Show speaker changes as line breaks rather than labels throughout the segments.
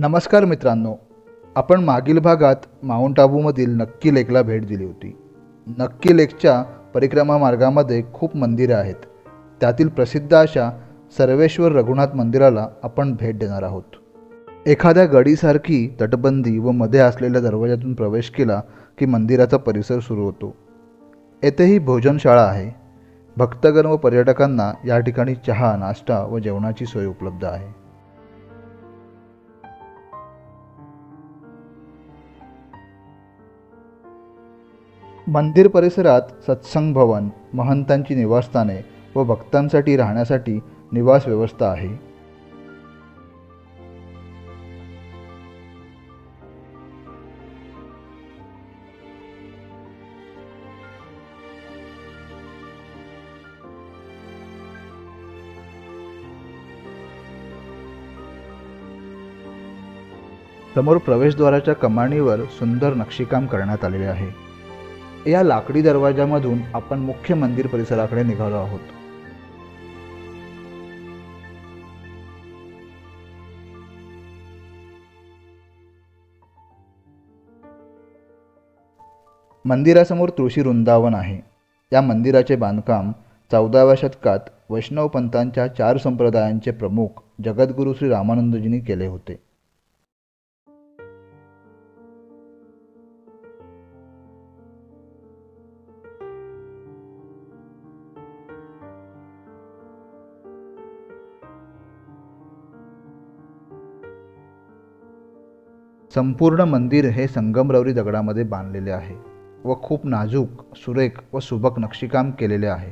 नमस्कार मित्रांनो, आपण मागील भागात माउंट आबूमधील नक्की लेकला भेट दिली होती. नक्की लेकच्या परिक्रमा मार्गामध्ये खूप मंदिरे आहेत. त्यातील प्रसिद्ध अशा सर्वेश्वर रघुनाथ मंदिराला आपण भेट देणार आहोत. एखाद्या गडीसारखी तटबंदी व मध्ये असलेल्या दरवाजातून प्रवेश केला की मंदिराचा परिसर सुरू होतो. येथेही भोजनशाळा आहे. भक्तगण व पर्यटकांना या ठिकाणी चहा, नाश्ता व जेवणाची सोय उपलब्ध आहे. मंदिर परिसरात सत्संग भवन, महंतांची निवासस्थाने व भक्तांसाठी राहण्यासाठी निवास व्यवस्था आहे. समोर प्रवेशद्वाराच्या कमानीवर सुंदर नक्षीकाम करण्यात आलेले आहे. या लाकडी दरवाजामधून आपण मुख्य मंदिर परिसराकडे निघालो आहोत. मंदिरासमोर तुळशी वृंदावन आहे. या मंदिराचे बांधकाम 14व्या शतकात वैष्णव पंथांच्या 4 संप्रदायांचे प्रमुख जगद्गुरू श्री रामानंदजींनी केले होते. संपूर्ण मंदिर हे संगमरवरी दगडामध्ये बांधलेले आहे व खूप नाजूक, सुरेख व सुबक नक्षीकाम केलेले आहे.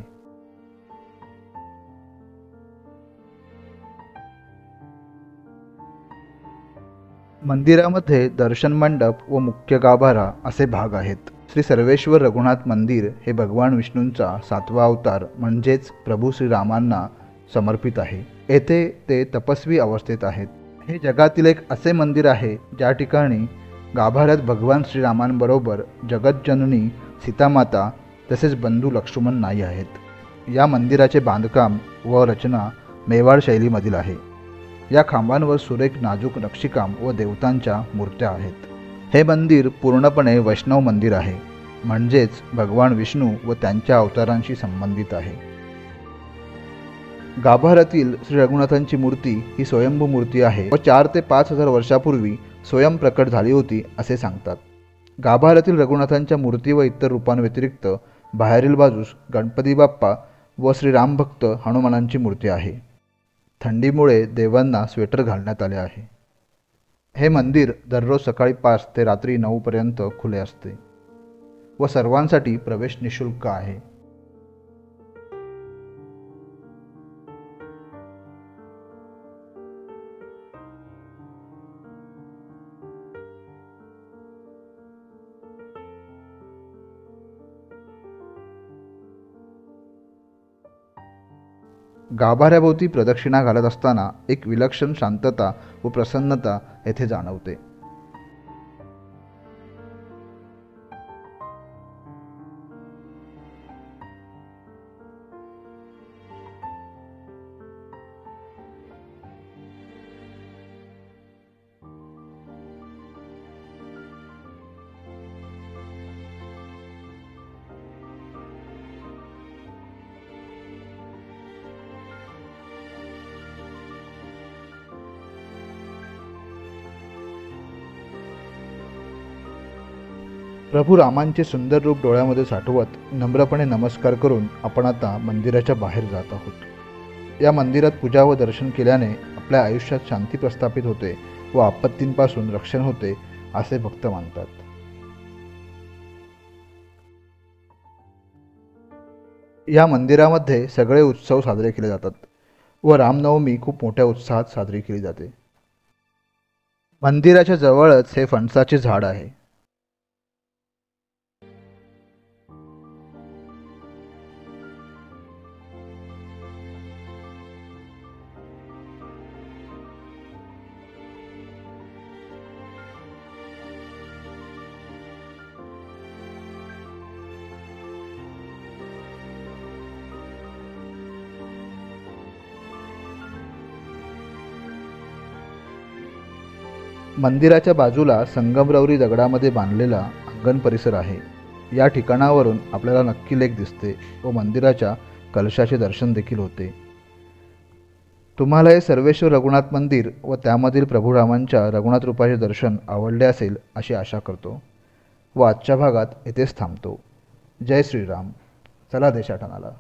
मंदिरामध्ये दर्शन मंडप व मुख्य गाभारा असे भाग आहेत. श्री सर्वेश्वर रघुनाथ मंदिर हे भगवान विष्णूंचा 7वा अवतार म्हणजेच प्रभू श्रीरामांना समर्पित आहे. येथे ते तपस्वी अवस्थेत आहेत. हे जगातील एक असे मंदिर आहे ज्या ठिकाणी गाभाऱ्यात भगवान श्रीरामांबरोबर जगज्जननी सीतामाता तसेच बंधू लक्ष्मण नाही आहेत. या मंदिराचे बांधकाम व रचना मेवाड शैलीमधील आहे. या खांबांवर सुरेख नाजूक नक्षीकाम व देवतांच्या मूर्त्या आहेत. हे मंदिर पूर्णपणे वैष्णव मंदिर आहे, म्हणजेच भगवान विष्णू व त्यांच्या अवतारांशी संबंधित आहे. गाभाऱ्यातील श्री रघुनाथांची मूर्ती ही स्वयंभू मूर्ती आहे व 4 ते 5 हजार वर्षापूर्वी स्वयं प्रकट झाली होती असे सांगतात. गाभाऱ्यातील रघुनाथांच्या मूर्ती व इतर रूपांव्यतिरिक्त बाहेरील बाजूस गणपती बाप्पा व श्रीरामभक्त हनुमानांची मूर्ती आहे. थंडीमुळे देवांना स्वेटर घालण्यात आले आहे. हे मंदिर दररोज सकाळी 5 ते रात्री 9 पर्यंत खुले असते व सर्वांसाठी प्रवेश निःशुल्क आहे. गाभाऱ्याभोवती प्रदक्षिणा घालत असताना एक विलक्षण शांतता व प्रसन्नता येथे जाणवते. प्रभू रामांचे सुंदर रूप डोळ्यामध्ये साठवत नम्रपणे नमस्कार करून आपण आता मंदिराच्या बाहेर जात आहोत. या मंदिरात पूजा व दर्शन केल्याने आपल्या आयुष्यात शांती प्रस्थापित होते व आपत्तींपासून रक्षण होते असे भक्त मानतात. या मंदिरामध्ये सगळे उत्सव साजरे केले जातात व रामनवमी खूप मोठ्या उत्साहात साजरी केली जाते. मंदिराच्या जवळच हे फणसाचे झाड आहे. मंदिराच्या बाजूला संगमरवरी दगडामध्ये बांधलेला अंगण परिसर आहे. या ठिकाणावरून आपल्याला नक्की लेक दिसते व मंदिराच्या कलशाचे दर्शन देखील होते. तुम्हाला हे सर्वेश्वर रघुनाथ मंदिर व त्यामधील प्रभू रामांच्या रघुनाथ रूपाचे दर्शन आवडले असेल अशी आशा करतो व आजच्या भागात येथेच थांबतो. जय श्रीराम. चला देशाटनाला.